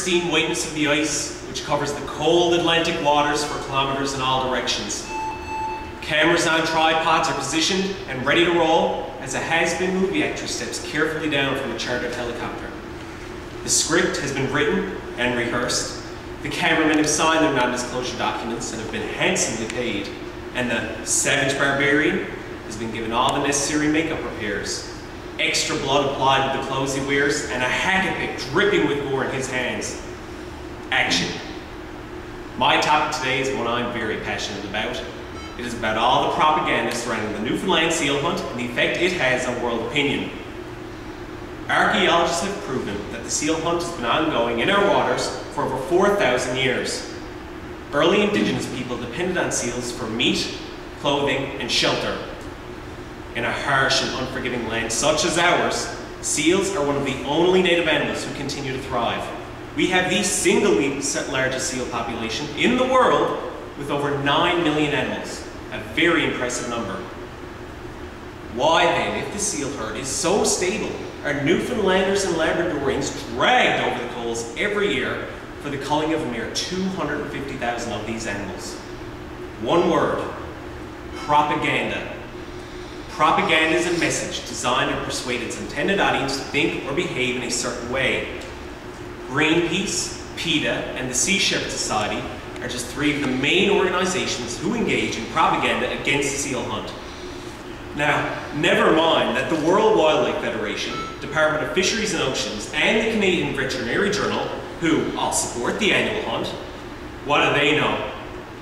pristine whiteness of the ice, which covers the cold Atlantic waters for kilometers in all directions. Cameras on tripods are positioned and ready to roll as a has-been movie actress steps carefully down from a chartered helicopter. The script has been written and rehearsed. The cameramen have signed their non-disclosure documents and have been handsomely paid. And the savage barbarian has been given all the necessary makeup repairs, extra blood applied to the clothes he wears, and a hack-a-pick dripping with gore in his hands. Action. My topic today is one I'm very passionate about. It is about all the propaganda surrounding the Newfoundland seal hunt and the effect it has on world opinion. Archaeologists have proven that the seal hunt has been ongoing in our waters for over 4,000 years. Early indigenous people depended on seals for meat, clothing, and shelter. In a harsh and unforgiving land such as ours, seals are one of the only native animals who continue to thrive. We have the single largest seal population in the world with over 9 million animals, a very impressive number. Why then, if the seal herd is so stable, are Newfoundlanders and Labradorians dragged over the coals every year for the culling of a mere 250,000 of these animals? One word: propaganda. Propaganda is a message designed to persuade its intended audience to think or behave in a certain way. Greenpeace, PETA, and the Sea Shepherd Society are just three of the main organizations who engage in propaganda against the seal hunt. Now, never mind that the World Wildlife Federation, Department of Fisheries and Oceans, and the Canadian Veterinary Journal, who all support the annual hunt, what do they know?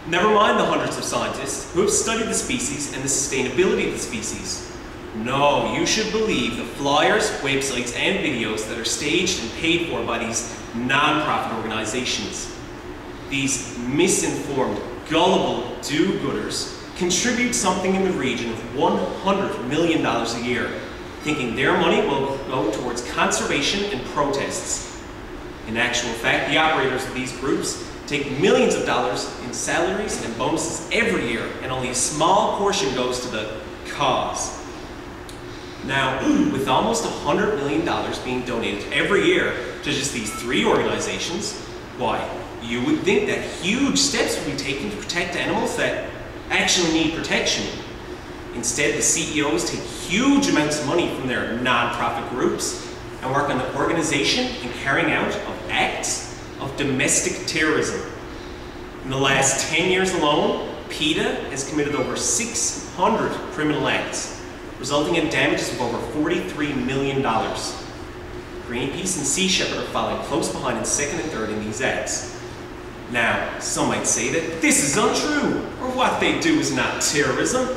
Never mind the hundreds of scientists who have studied the species and the sustainability of the species. No, you should believe the flyers, websites, and videos that are staged and paid for by these non-profit organizations. These misinformed, gullible do-gooders contribute something in the region of $100 million a year, thinking their money will go towards conservation and protests. In actual fact, the operators of these groups take millions of dollars in salaries and bonuses every year, and only a small portion goes to the cause. Now, with almost $100 million being donated every year to just these three organizations, why, you would think that huge steps would be taken to protect animals that actually need protection. Instead, the CEOs take huge amounts of money from their non-profit groups and work on the organization and carrying out of acts of domestic terrorism. In the last 10 years alone, PETA has committed over 600 criminal acts, resulting in damages of over $43 million. Greenpeace and Sea Shepherd are following close behind in second and third in these acts. Now, some might say that this is untrue, or what they do is not terrorism.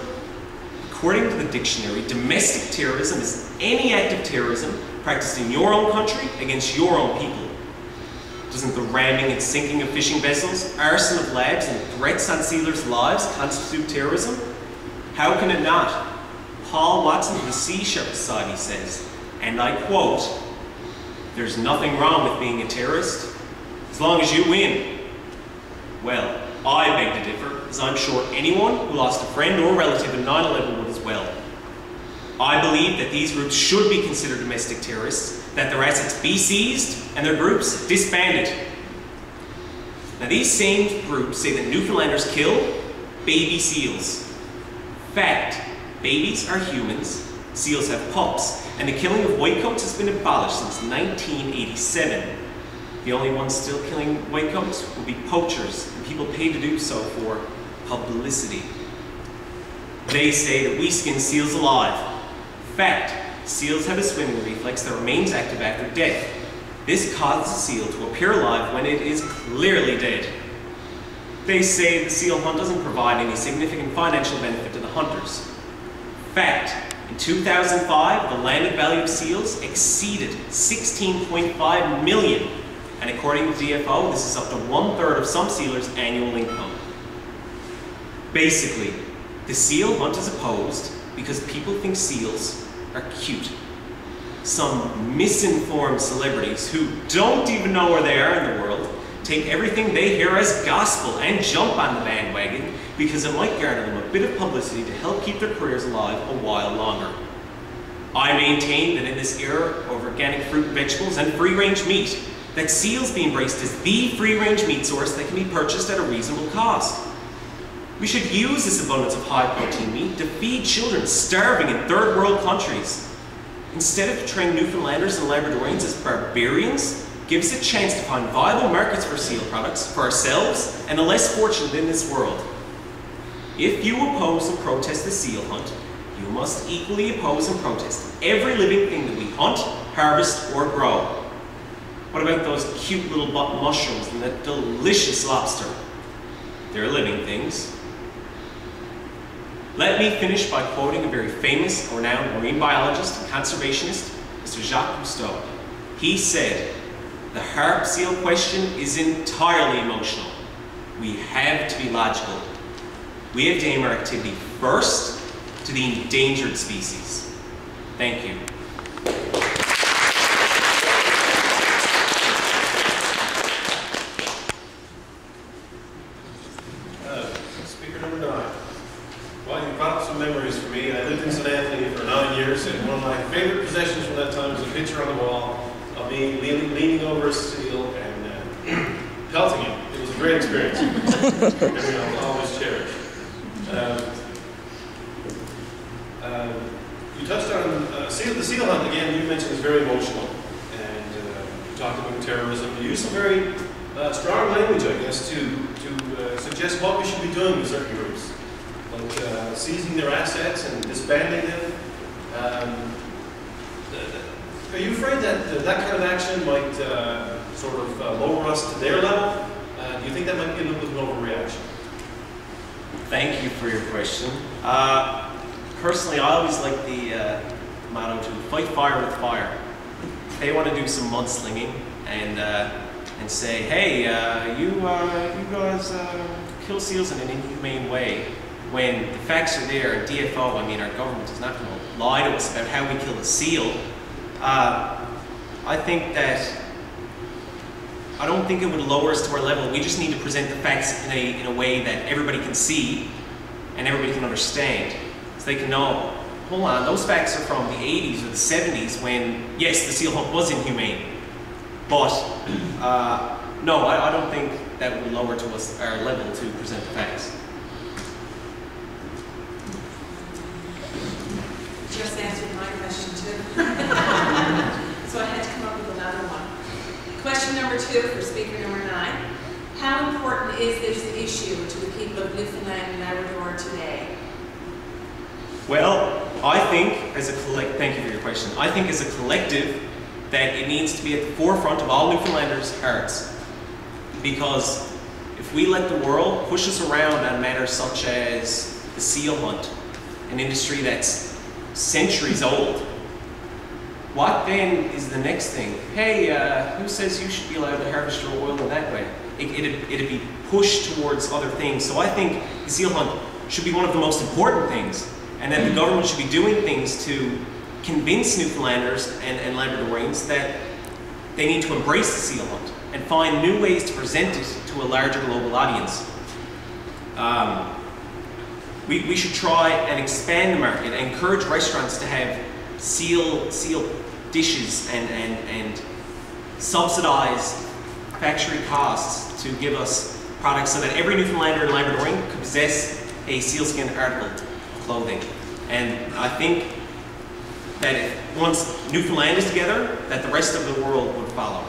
According to the dictionary, domestic terrorism is any act of terrorism practiced in your own country against your own people. Doesn't the ramming and sinking of fishing vessels, arson of labs, and threats on sealers' lives constitute terrorism? How can it not? Paul Watson of the Sea Shepherd Society says, and I quote, "There's nothing wrong with being a terrorist, as long as you win." Well, I beg to differ, as I'm sure anyone who lost a friend or relative in 9/11 would as well. I believe that these groups should be considered domestic terrorists, that their assets be seized and their groups disbanded. Now, these same groups say that Newfoundlanders kill baby seals. Fact, babies are humans, seals have pups, and the killing of whitecoats has been abolished since 1987. The only ones still killing whitecoats will be poachers and people paid to do so for publicity. They say that we skin seals alive. Fact, seals have a swimming reflex that remains active after death. This causes a seal to appear alive when it is clearly dead. They say the seal hunt doesn't provide any significant financial benefit to the hunters. Fact, in 2005, the landed value of seals exceeded $16.5 million. And according to DFO, this is up to 1/3 of some sealers' annual income. Basically, the seal hunt is opposed because people think seals are cute. Some misinformed celebrities who don't even know where they are in the world take everything they hear as gospel and jump on the bandwagon because it might garner them a bit of publicity to help keep their careers alive a while longer. I maintain that in this era of organic fruit, vegetables, and free-range meat, that seals be embraced as the free-range meat source that can be purchased at a reasonable cost. We should use this abundance of high-protein meat to feed children starving in third-world countries. Instead of portraying Newfoundlanders and Labradorians as barbarians, give us a chance to find viable markets for seal products for ourselves and the less fortunate in this world. If you oppose and protest the seal hunt, you must equally oppose and protest every living thing that we hunt, harvest, or grow. What about those cute little mushrooms and that delicious lobster? They're living things. Let me finish by quoting a very famous, renowned marine biologist and conservationist, Mr. Jacques Cousteau. He said, "The harp seal question is entirely emotional. We have to be logical. We have to aim our activity first to the endangered species." Thank you. Speaker number 9. Well, you brought up some memories for me. I lived in St. Anthony for 9 years, and one of my favorite possessions from that time was a picture on the wall of me leaning over a seal and pelting him. It was a great experience. I'll always cherish. You touched on the seal hunt again. You mentioned is very emotional, and you talked about terrorism. You used some very strong language, I guess, to suggest what we should be doing with certain groups, like seizing their assets and disbanding them. Are you afraid that that kind of action might sort of lower us to their level? Do you think that might be a little bit of an overreaction? Thank you for your question. Personally, I always like the motto to fight fire with fire. If they want to do some mudslinging and say, hey, you guys kill seals in an inhumane way, when the facts are there, and DFO, I mean our government is not going to lie to us about how we kill a seal. I think that, I don't think it would lower us to our level. We just need to present the facts in a way that everybody can see and everybody can understand. So they can know, hold on, those facts are from the 80s or the 70s when, yes, the seal hunt was inhumane. But, no, I don't think that would lower to us our level to present the facts. Just answered my question too. So I had to come up with another one. Question number 2 for speaker number 9. How important is this issue to the people of Newfoundland and Labrador today? Well, I think as a thank you for your question. I think as a collective that it needs to be at the forefront of all Newfoundlanders' hearts. Because if we let the world push us around on matters such as the seal hunt, an industry that's centuries old, what then is the next thing? Hey, who says you should be allowed to harvest your oil in that way? It'd be pushed towards other things. So I think the seal hunt should be one of the most important things, and that the government should be doing things to convince Newfoundlanders and Labradorians that they need to embrace the seal hunt and find new ways to present it to a larger global audience. We should try and expand the market and encourage restaurants to have seal dishes and subsidize factory costs to give us products so that every Newfoundlander and Labradorian could possess a sealskin article of clothing. And I think that once Newfoundland is together, that the rest of the world would follow.